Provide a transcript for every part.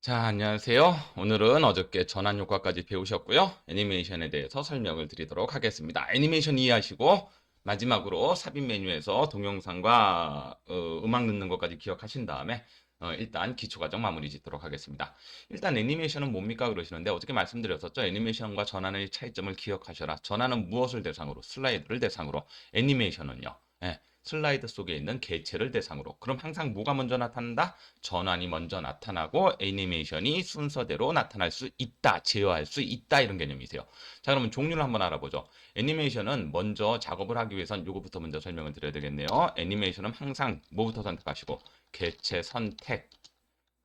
자, 안녕하세요. 오늘은 어저께 전환 효과까지 배우셨고요. 애니메이션에 대해서 설명을 드리도록 하겠습니다. 애니메이션 이해하시고 마지막으로 삽입 메뉴에서 동영상과 음악 넣는 것까지 기억하신 다음에 일단 기초과정 마무리 짓도록 하겠습니다. 일단 애니메이션은 뭡니까 그러시는데 어저께 말씀드렸었죠. 애니메이션과 전환의 차이점을 기억하셔라. 전환은 무엇을 대상으로? 슬라이드를 대상으로. 애니메이션은요. 예, 슬라이드 속에 있는 개체를 대상으로. 그럼 항상 뭐가 먼저 나타난다? 전환이 먼저 나타나고 애니메이션이 순서대로 나타날 수 있다, 제어할 수 있다 이런 개념이세요. 자, 그러면 종류를 한번 알아보죠. 애니메이션은 먼저 작업을 하기 위해선 이거부터 먼저 설명을 드려야 되겠네요. 애니메이션은 항상 뭐부터 선택하시고 개체 선택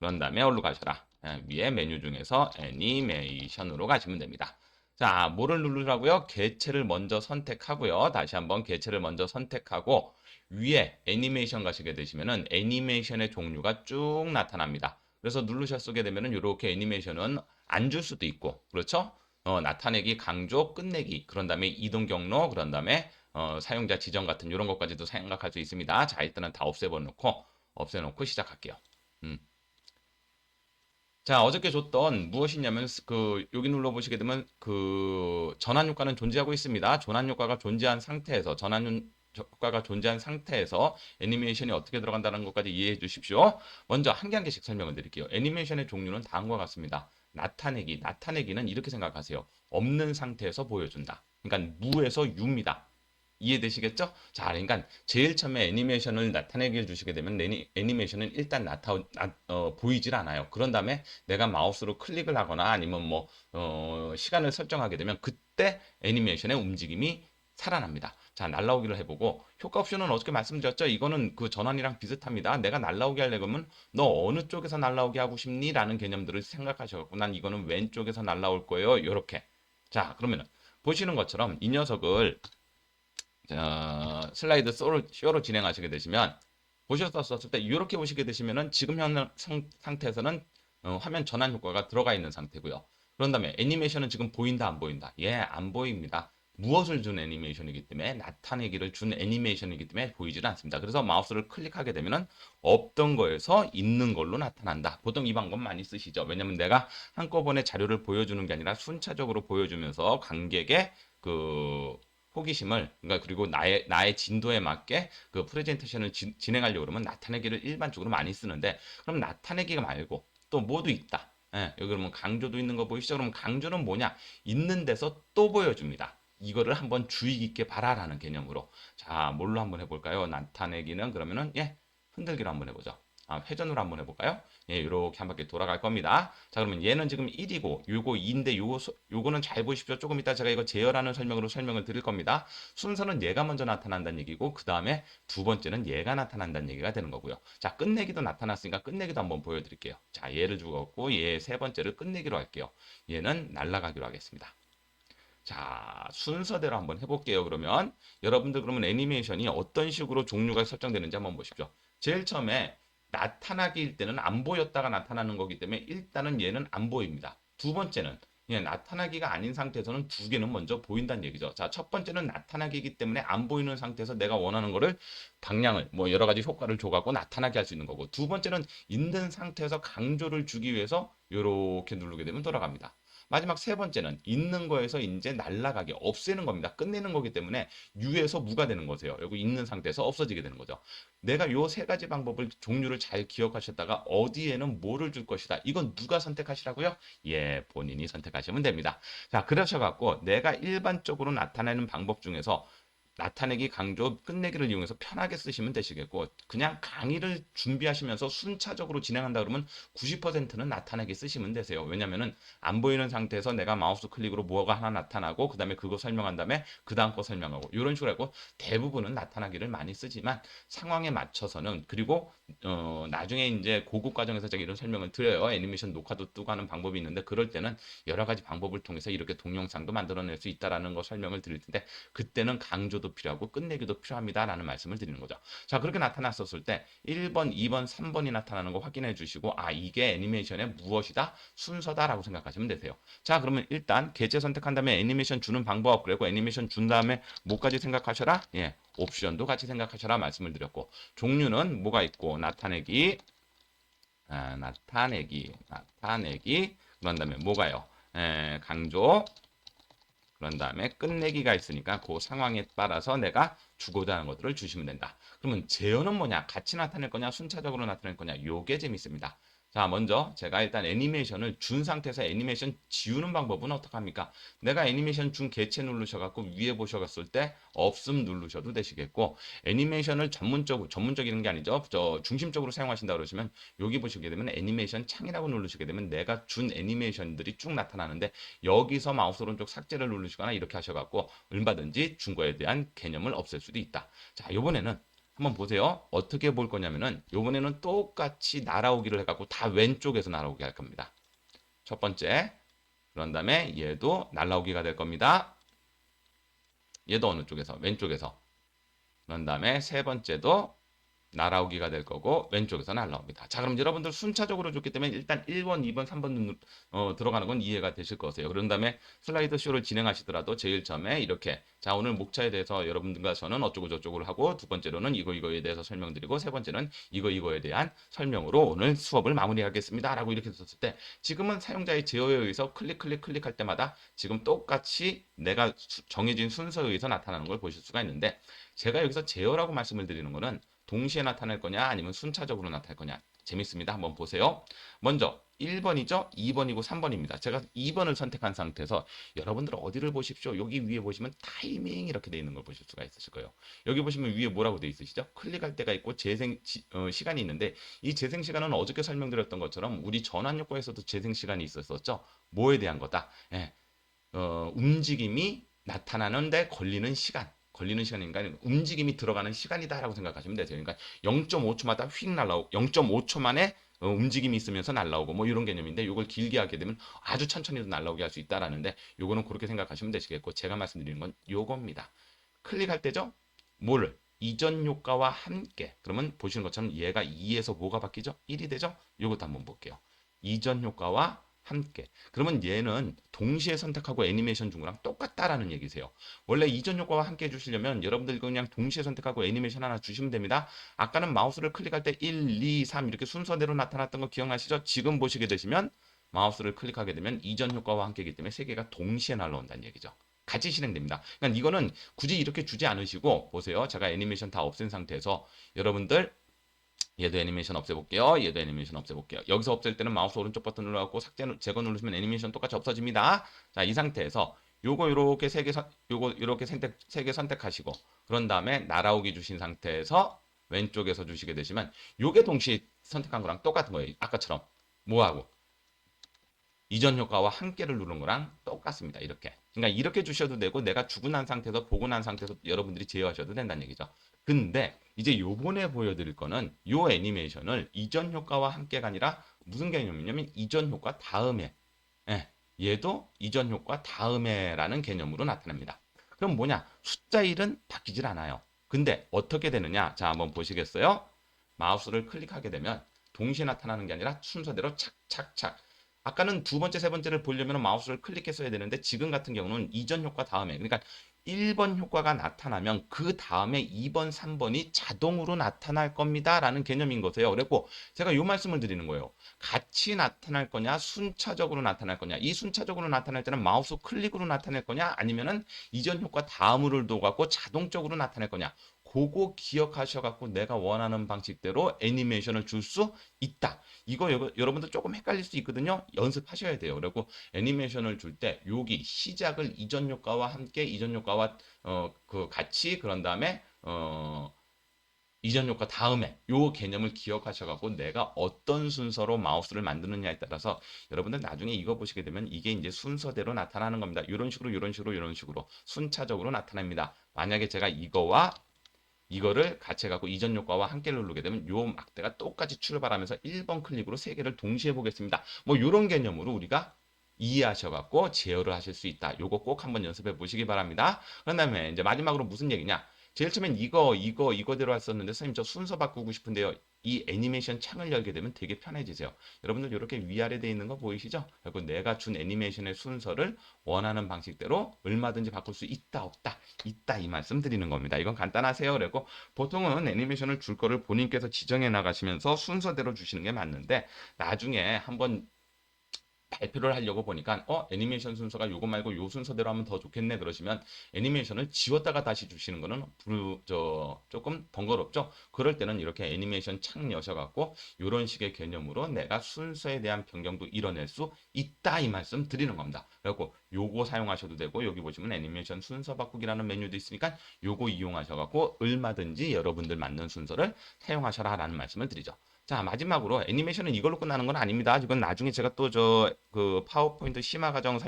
그런 다음에 어디로 가셔라. 위에 메뉴 중에서 애니메이션으로 가시면 됩니다. 자, 뭐를 누르라고요? 개체를 먼저 선택하고요. 다시 한번 개체를 먼저 선택하고 위에 애니메이션 가시게 되시면은 애니메이션의 종류가 쭉 나타납니다. 그래서 누르셨게 되면은 이렇게 애니메이션은 안 줄 수도 있고, 그렇죠? 나타내기, 강조, 끝내기, 그런 다음에 이동 경로, 그런 다음에 사용자 지정 같은 이런 것까지도 생각할 수 있습니다. 자, 일단은 다 없애놓고 시작할게요. 음. 자, 어저께 줬던 무엇이냐면 여기 눌러 보시게 되면 전환 효과는 존재하고 있습니다. 전환 효과가 존재한 상태에서 애니메이션이 어떻게 들어간다는 것까지 이해해 주십시오. 먼저 한 개 한 개씩 설명을 드릴게요. 애니메이션의 종류는 다음과 같습니다. 나타내기는 이렇게 생각하세요. 없는 상태에서 보여준다. 그러니까 무에서 유입니다. 이해되시겠죠? 자, 그러니까 제일 처음에 애니메이션을 나타내게 해주시게 되면 애니메이션은 일단 보이질 않아요. 그런 다음에 내가 마우스로 클릭을 하거나 아니면 시간을 설정하게 되면 그때 애니메이션의 움직임이 살아납니다. 자, 날라오기를 해보고 효과 옵션은 어떻게 말씀드렸죠? 이거는 그 전환이랑 비슷합니다. 내가 날라오게 하려면 너 어느 쪽에서 날라오게 하고 싶니? 라는 개념들을 생각하셔갖고 난 이거는 왼쪽에서 날라올 거예요. 이렇게. 자, 그러면은 보시는 것처럼 이 녀석을 슬라이드 쇼로 진행하시게 되시면 보셨었을 때 이렇게 보시게 되시면은 지금 현 상태에서는 화면 전환 효과가 들어가 있는 상태고요. 그런 다음에 애니메이션은 지금 보인다 안 보인다? 예, 안 보입니다. 무엇을 준 애니메이션이기 때문에 나타내기를 준 애니메이션이기 때문에 보이질 않습니다. 그래서 마우스를 클릭하게 되면은 없던 거에서 있는 걸로 나타난다. 보통 이 방법 많이 쓰시죠. 왜냐면 내가 한꺼번에 자료를 보여주는 게 아니라 순차적으로 보여주면서 관객의 그 호기심을 그러니까 그리고 나의 진도에 맞게 그 프레젠테이션을 진행하려고 그러면 나타내기를 일반적으로 많이 쓰는데 그럼 나타내기가 말고 또 뭐도 있다. 예, 여기 그러면 강조도 있는 거 보이시죠? 그럼 강조는 뭐냐? 있는 데서 또 보여줍니다. 이거를 한번 주의 깊게 봐라라는 개념으로. 자, 뭘로 한번 해볼까요? 나타내기는 그러면은 예, 흔들기로 한번 해보죠. 회전으로 한번 해볼까요? 예, 이렇게 한 바퀴 돌아갈 겁니다. 자, 그러면 얘는 지금 1이고, 요거 2인데, 요거는 잘 보십시오. 조금 이따 제가 이거 제어라는 설명으로 설명을 드릴 겁니다. 순서는 얘가 먼저 나타난다는 얘기고, 그 다음에 두 번째는 얘가 나타난다는 얘기가 되는 거고요. 자, 끝내기도 나타났으니까 끝내기도 한번 보여드릴게요. 자, 얘를 주었고, 얘 세 번째를 끝내기로 할게요. 얘는 날아가기로 하겠습니다. 자, 순서대로 한번 해볼게요. 그러면 여러분들 그러면 애니메이션이 어떤 식으로 종류가 설정되는지 한번 보십시오. 제일 처음에 나타나기일 때는 안 보였다가 나타나는 거기 때문에 일단은 얘는 안 보입니다. 두 번째는 나타나기가 아닌 상태에서는 두 개는 먼저 보인다는 얘기죠. 자, 첫 번째는 나타나기이기 때문에 안 보이는 상태에서 내가 원하는 거를 방향을 뭐 여러 가지 효과를 줘갖고 나타나게 할 수 있는 거고 두 번째는 있는 상태에서 강조를 주기 위해서 이렇게 누르게 되면 돌아갑니다. 마지막 세 번째는 있는 거에서 이제 날아가게 없애는 겁니다. 끝내는 거기 때문에 유에서 무가 되는 거세요. 여기 있는 상태에서 없어지게 되는 거죠. 내가 요 세 가지 방법을 종류를 잘 기억하셨다가 어디에는 뭐를 줄 것이다. 이건 누가 선택하시라고요? 예, 본인이 선택하시면 됩니다. 자, 그러셔갖고 내가 일반적으로 나타내는 방법 중에서 나타내기, 강조, 끝내기를 이용해서 편하게 쓰시면 되시겠고 그냥 강의를 준비하시면서 순차적으로 진행한다 그러면 90%는 나타내기 쓰시면 되세요. 왜냐면은 안 보이는 상태에서 내가 마우스 클릭으로 뭐가 하나 나타나고 그다음에 그거 설명한 다음에 그 다음 거 설명하고 이런 식으로 하고 대부분은 나타나기를 많이 쓰지만 상황에 맞춰서는 그리고 나중에 이제 고급 과정에서 제가 이런 설명을 드려요. 애니메이션 녹화도 뜨고 하는 방법이 있는데 그럴 때는 여러 가지 방법을 통해서 이렇게 동영상도 만들어낼 수 있다라는 거 설명을 드릴 텐데 그때는 강조도 필요하고 끝내기도 필요합니다라는 말씀을 드리는 거죠. 자, 그렇게 나타났었을 때 1번, 2번, 3번이 나타나는 거 확인해 주시고 이게 애니메이션의 무엇이다? 순서다라고 생각하시면 되세요. 자, 그러면 일단 개체 선택한 다음에 애니메이션 주는 방법 그리고 애니메이션 준 다음에 뭐까지 생각하셔라? 예, 옵션도 같이 생각하셔라 말씀을 드렸고 종류는 뭐가 있고 나타내기, 나타내기. 그런 다음에 뭐가요? 강조. 그런 다음에 끝내기가 있으니까 그 상황에 따라서 내가 주고자 하는 것들을 주시면 된다. 그러면 제어는 뭐냐? 같이 나타낼 거냐? 순차적으로 나타낼 거냐? 요게 재밌습니다. 자, 먼저 제가 일단 애니메이션을 준 상태에서 애니메이션 지우는 방법은 어떻게 합니까? 내가 애니메이션 준 개체 누르셔갖고 위에 보셔갔을 때 없음 누르셔도 되시겠고, 애니메이션을 전문적인 게 아니죠. 저 중심적으로 사용하신다 그러시면 여기 보시게 되면 애니메이션 창이라고 누르시게 되면 내가 준 애니메이션들이 쭉 나타나는데, 여기서 마우스 오른쪽 삭제를 누르시거나 이렇게 하셔갖고 얼마든지 준 거에 대한 개념을 없앨 수도 있다. 자, 이번에는 한번 보세요. 어떻게 볼 거냐면은 이번에는 똑같이 날아오기를 해갖고 다 왼쪽에서 날아오게 할 겁니다. 첫 번째. 그런 다음에 얘도 날아오기가 될 겁니다. 얘도 어느 쪽에서? 왼쪽에서. 그런 다음에 세 번째도 날아오기가 될 거고 왼쪽에서 날아옵니다. 자, 그럼 여러분들 순차적으로 줬기 때문에 일단 1번, 2번, 3번 들어가는 건 이해가 되실 거세요. 그런 다음에 슬라이드 쇼를 진행하시더라도 제일 처음에 이렇게, 자, 오늘 목차에 대해서 여러분들과 저는 어쩌고 저쩌고를 하고, 두 번째로는 이거에 대해서 설명드리고, 세 번째는 이거에 대한 설명으로 오늘 수업을 마무리하겠습니다 라고 이렇게 썼을 때, 지금은 사용자의 제어에 의해서 클릭할 때마다 지금 똑같이 내가 정해진 순서에 의해서 나타나는 걸 보실 수가 있는데, 제가 여기서 제어라고 말씀을 드리는 거는 동시에 나타날 거냐 아니면 순차적으로 나타날 거냐. 재밌습니다. 한번 보세요. 먼저 1번이죠. 2번이고 3번입니다. 제가 2번을 선택한 상태에서 여러분들 어디를 보십시오. 여기 위에 보시면 타이밍 이렇게 돼 있는 걸 보실 수가 있으실 거예요. 여기 보시면 위에 뭐라고 돼 있으시죠? 클릭할 때가 있고 시간이 있는데, 이 재생 시간은 어저께 설명드렸던 것처럼 우리 전환 효과에서도 재생 시간이 있었었죠. 뭐에 대한 거다? 예, 움직임이 나타나는데 걸리는 시간인가 움직임이 들어가는 시간이다라고 생각하시면 되세요. 그러니까 0.5초마다 휙 날라오고 0.5초 만에 움직임이 있으면서 날라오고 뭐 이런 개념인데, 이걸 길게 하게 되면 아주 천천히도 날라오게 할 수 있다라는데, 요거는 그렇게 생각하시면 되시겠고, 제가 말씀드리는 건 요겁니다. 클릭할 때죠. 뭐를? 이전 효과와 함께. 그러면 보시는 것처럼 얘가 2에서 뭐가 바뀌죠? 1이 되죠? 요것도 한번 볼게요. 이전 효과와 함께. 그러면 얘는 동시에 선택하고 애니메이션 준 거랑 똑같다라는 얘기세요. 원래 이전 효과와 함께 해주시려면 여러분들 그냥 동시에 선택하고 애니메이션 하나 주시면 됩니다. 아까는 마우스를 클릭할 때 1, 2, 3 이렇게 순서대로 나타났던 거 기억나시죠? 지금 보시게 되시면 마우스를 클릭하게 되면 이전 효과와 함께이기 때문에 세 개가 동시에 날라온다는 얘기죠. 같이 실행됩니다. 그러니까 이거는 굳이 이렇게 주지 않으시고, 보세요. 제가 애니메이션 다 없앤 상태에서 여러분들 얘도 애니메이션 없애볼게요. 얘도 애니메이션 없애볼게요. 여기서 없앨 때는 마우스 오른쪽 버튼 눌러갖고 제거 누르시면 애니메이션 똑같이 없어집니다. 자, 이 상태에서 요거 요렇게 세 개 선택하시고, 그런 다음에 날아오기 주신 상태에서 왼쪽에서 주시게 되시면 요게 동시에 선택한 거랑 똑같은 거예요. 아까처럼 뭐하고 이전 효과와 함께를 누른 거랑 똑같습니다. 이렇게. 그러니까 이렇게 주셔도 되고, 내가 주고 난 상태에서 보고 난 상태에서 여러분들이 제어하셔도 된다는 얘기죠. 근데 이제 요번에 보여드릴 거는 요 애니메이션을 이전 효과와 함께가 아니라 무슨 개념이냐면 이전 효과 다음에, 예, 얘도 이전 효과 다음에라는 개념으로 나타납니다. 그럼 뭐냐? 숫자 1은 바뀌질 않아요. 근데 어떻게 되느냐? 자, 한번 보시겠어요? 마우스를 클릭하게 되면 동시에 나타나는 게 아니라 순서대로 착착착. 아까는 두 번째, 세 번째를 보려면 마우스를 클릭했어야 되는데, 지금 같은 경우는 이전 효과 다음에, 그러니까 1번 효과가 나타나면 그 다음에 2번, 3번이 자동으로 나타날 겁니다 라는 개념인 거세요. 그래고 제가 이 말씀을 드리는 거예요. 같이 나타날 거냐, 순차적으로 나타날 거냐. 이 순차적으로 나타날 때는 마우스 클릭으로 나타낼 거냐, 아니면은 이전 효과 다음으로 둬갖고 자동적으로 나타낼 거냐. 그거 기억하셔갖고 내가 원하는 방식대로 애니메이션을 줄 수 있다. 이거 여러분들 조금 헷갈릴 수 있거든요. 연습하셔야 돼요. 그리고 애니메이션을 줄 때 여기 시작을 이전 효과와 함께, 이전 효과와 그 같이, 그런 다음에 이전 효과 다음에 요 개념을 기억하셔갖고 내가 어떤 순서로 마우스를 만드느냐에 따라서 여러분들 나중에 이거 보시게 되면 이게 이제 순서대로 나타나는 겁니다. 이런 식으로 이런 식으로 순차적으로 나타납니다. 만약에 제가 이거를 같이 해갖고 이전 효과와 함께를 누르게 되면 요 막대가 똑같이 출발하면서 1번 클릭으로 세 개를 동시에 보겠습니다. 뭐 이런 개념으로 우리가 이해하셔갖고 제어를 하실 수 있다. 요거 꼭 한번 연습해 보시기 바랍니다. 그런 다음에 이제 마지막으로 무슨 얘기냐? 제일 처음엔 이거대로 했었는데, 선생님 저 순서 바꾸고 싶은데요. 이 애니메이션 창을 열게 되면 되게 편해지세요. 여러분들 이렇게 위아래 돼 있는 거 보이시죠? 그리고 내가 준 애니메이션의 순서를 원하는 방식대로 얼마든지 바꿀 수 있다 없다 있다 이 말씀 드리는 겁니다. 이건 간단하세요. 그리고 보통은 애니메이션을 줄 거를 본인께서 지정해 나가시면서 순서대로 주시는 게 맞는데 나중에 한번 발표를 하려고 보니까 애니메이션 순서가 요거 말고 요 순서대로 하면 더 좋겠네 그러시면 애니메이션을 지웠다가 다시 주시는 거는 조금 번거롭죠. 그럴 때는 이렇게 애니메이션 창 여셔갖고 요런 식의 개념으로 내가 순서에 대한 변경도 이뤄낼 수 있다 이 말씀 드리는 겁니다. 그리고 요거 사용하셔도 되고 여기 보시면 애니메이션 순서 바꾸기라는 메뉴도 있으니까 요거 이용하셔갖고 얼마든지 여러분들 맞는 순서를 사용하셔라 라는 말씀을 드리죠. 자, 마지막으로 애니메이션은 이걸로 끝나는 건 아닙니다. 이건 나중에 제가 또 그 파워포인트 심화 과정이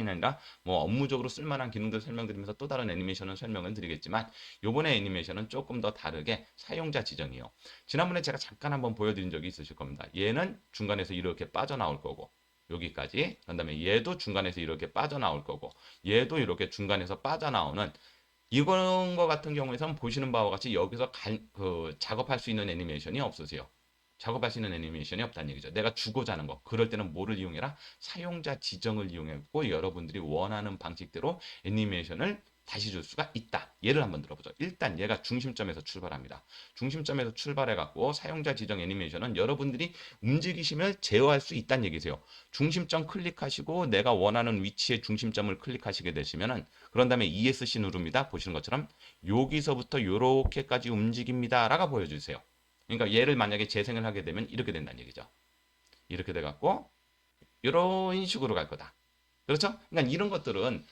아니라 뭐 업무적으로 쓸만한 기능들 설명드리면서 또 다른 애니메이션은 설명을 드리겠지만 요번에 애니메이션은 조금 더 다르게 사용자 지정이요. 지난번에 제가 잠깐 한번 보여드린 적이 있으실 겁니다. 얘는 중간에서 이렇게 빠져나올 거고 여기까지. 그다음에 얘도 중간에서 이렇게 빠져나올 거고 얘도 이렇게 중간에서 빠져나오는 이런 거 같은 경우에는 보시는 바와 같이 여기서 작업할 수 있는 애니메이션이 없으세요. 작업할 수 있는 애니메이션이 없다는 얘기죠. 내가 주고자 하는 거. 그럴 때는 뭐를 이용해라? 사용자 지정을 이용했고 여러분들이 원하는 방식대로 애니메이션을 다시 줄 수가 있다. 예를 한번 들어보죠. 일단 얘가 중심점에서 출발합니다. 중심점에서 출발해갖고 사용자 지정 애니메이션은 여러분들이 움직이시면 제어할 수 있다는 얘기세요. 중심점 클릭하시고 내가 원하는 위치에 중심점을 클릭하시게 되시면은 그런 다음에 ESC 누릅니다. 보시는 것처럼 여기서부터 요렇게까지 움직입니다. 라고 보여주세요. 그러니까 얘를 만약에 재생을 하게 되면 이렇게 된다는 얘기죠. 이렇게 돼갖고 이런 식으로 갈 거다. 그렇죠? 그러니까 이런 것들은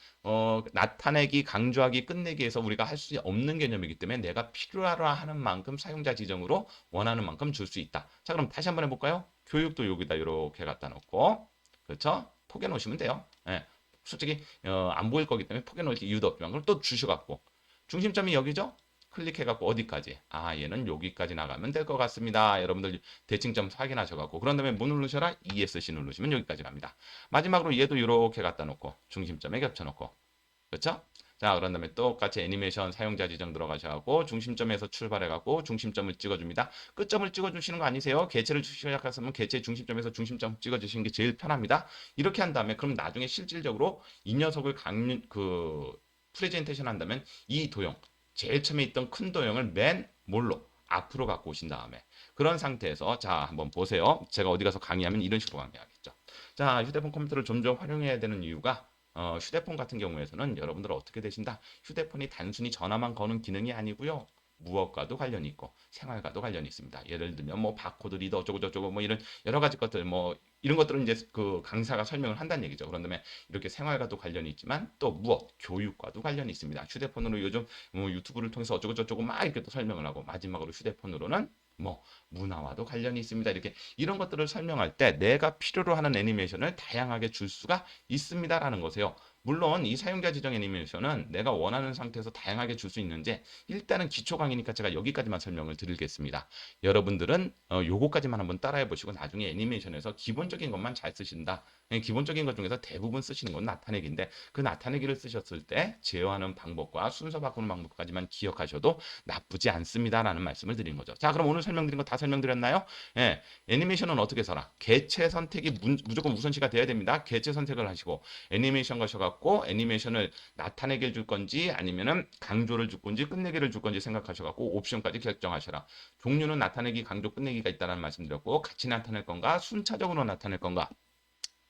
나타내기, 강조하기, 끝내기에서 우리가 할 수 없는 개념이기 때문에 내가 필요하라 하는 만큼 사용자 지정으로 원하는 만큼 줄 수 있다. 자, 그럼 다시 한번 해볼까요? 교육도 여기다 이렇게 갖다 놓고 그렇죠? 포개 놓으시면 돼요. 예. 솔직히 안 보일 거기 때문에 포개 놓을 이유도 없지만 그걸 또 주셔갖고 중심점이 여기죠? 클릭해갖고 어디까지? 아, 얘는 여기까지 나가면 될 것 같습니다. 여러분들 대칭 점 확인하셔갖고 그런 다음에 뭐 누르셔라? ESC 누르시면 여기까지 갑니다. 마지막으로 얘도 이렇게 갖다 놓고 중심점에 겹쳐놓고 그렇죠? 자, 그런 다음에 똑같이 애니메이션 사용자 지정 들어가셔갖고 중심점에서 출발해갖고 중심점을 찍어줍니다. 끝점을 찍어주시는 거 아니세요? 개체를 시작하시면 개체 중심점에서 중심점 찍어주시는 게 제일 편합니다. 이렇게 한 다음에 그럼 나중에 실질적으로 이 녀석을 프레젠테이션 한다면 이 도형 제일 처음에 있던 큰 도형을 맨 몰로 앞으로 갖고 오신 다음에 그런 상태에서 자 한번 보세요. 제가 어디 가서 강의하면 이런 식으로 강의하겠죠. 자, 휴대폰 컴퓨터를 점점 활용해야 되는 이유가 휴대폰 같은 경우에서는 여러분들 어떻게 되신다? 휴대폰이 단순히 전화만 거는 기능이 아니고요. 무엇과도 관련이 있고 생활과도 관련이 있습니다. 예를 들면 뭐 바코드 리더 어쩌고 저쩌고 뭐 이런 여러 가지 것들 뭐 이런 것들은 이제 그 강사가 설명을 한다는 얘기죠. 그런 다음에 이렇게 생활과도 관련이 있지만 또 무엇 교육과도 관련이 있습니다. 휴대폰으로 요즘 뭐 유튜브를 통해서 어쩌고 저쩌고 막 이렇게 또 설명을 하고 마지막으로 휴대폰으로는 뭐 문화와도 관련이 있습니다. 이렇게 이런 것들을 설명할 때 내가 필요로 하는 애니메이션을 다양하게 줄 수가 있습니다라는 거세요. 물론 이 사용자 지정 애니메이션은 내가 원하는 상태에서 다양하게 줄 수 있는지 일단은 기초 강의니까 제가 여기까지만 설명을 드리겠습니다. 여러분들은 요거까지만 한번 따라해 보시고 나중에 애니메이션에서 기본적인 것만 잘 쓰신다. 기본적인 것 중에서 대부분 쓰시는 건 나타내기인데 그 나타내기를 쓰셨을 때 제어하는 방법과 순서 바꾸는 방법까지만 기억하셔도 나쁘지 않습니다라는 말씀을 드린 거죠. 자, 그럼 오늘 설명드린 거 다 설명드렸나요? 예, 애니메이션은 어떻게 써라? 개체 선택이 무조건 우선시가 돼야 됩니다. 개체 선택을 하시고 애니메이션 가셔갖고 애니메이션을 나타내게 줄 건지 아니면은 강조를 줄 건지 끝내기를 줄 건지 생각하셔갖고 옵션까지 결정하셔라. 종류는 나타내기, 강조, 끝내기가 있다는 말씀드렸고 같이 나타낼 건가 순차적으로 나타낼 건가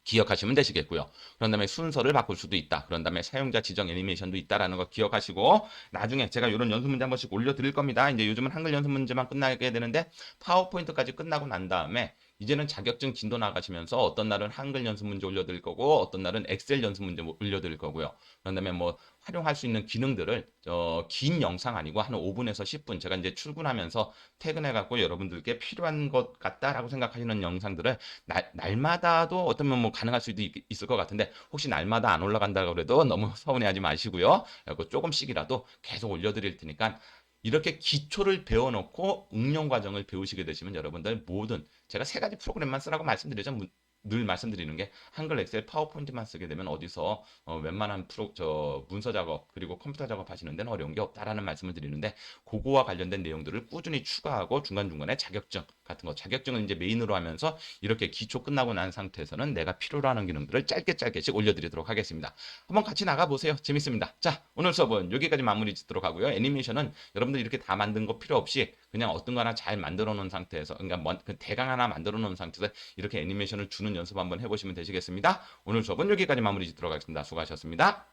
기억하시면 되시겠고요. 그런 다음에 순서를 바꿀 수도 있다. 그런 다음에 사용자 지정 애니메이션도 있다라는 거 기억하시고 나중에 제가 이런 연습 문제 한 번씩 올려드릴 겁니다. 이제 요즘은 한글 연습 문제만 끝나게 되는데 파워포인트까지 끝나고 난 다음에 이제는 자격증 진도 나가시면서 어떤 날은 한글 연습 문제 올려드릴 거고 어떤 날은 엑셀 연습 문제 올려드릴 거고요. 그런 다음에 뭐 활용할 수 있는 기능들을 긴 영상 아니고 한 5분에서 10분 제가 이제 출근하면서 퇴근해 갖고 여러분들께 필요한 것 같다라고 생각하시는 영상들을 날마다도 어쩌면 뭐 가능할 수도 있을 것 같은데 혹시 날마다 안 올라간다고 그래도 너무 서운해하지 마시고요. 그리고 조금씩이라도 계속 올려드릴 테니까 이렇게 기초를 배워놓고 응용 과정을 배우시게 되시면 여러분들 모든 제가 세 가지 프로그램만 쓰라고 말씀드리죠. 늘 말씀드리는 게 한글, 엑셀, 파워포인트만 쓰게 되면 어디서 웬만한 문서 작업 그리고 컴퓨터 작업 하시는 데는 어려운 게 없다라는 말씀을 드리는데 그거와 관련된 내용들을 꾸준히 추가하고 중간중간에 자격증 같은 거 자격증은 이제 메인으로 하면서 이렇게 기초 끝나고 난 상태에서는 내가 필요로 하는 기능들을 짧게 짧게씩 올려드리도록 하겠습니다. 한번 같이 나가보세요. 재밌습니다. 자, 오늘 수업은 여기까지 마무리 짓도록 하고요. 애니메이션은 여러분들 이렇게 다 만든 거 필요 없이 그냥 어떤 거 하나 잘 만들어 놓은 상태에서 그러니까 대강 하나 만들어 놓은 상태에서 이렇게 애니메이션을 주는 연습 한번 해보시면 되시겠습니다. 오늘 수업은 여기까지 마무리 짓도록 하겠습니다. 수고하셨습니다.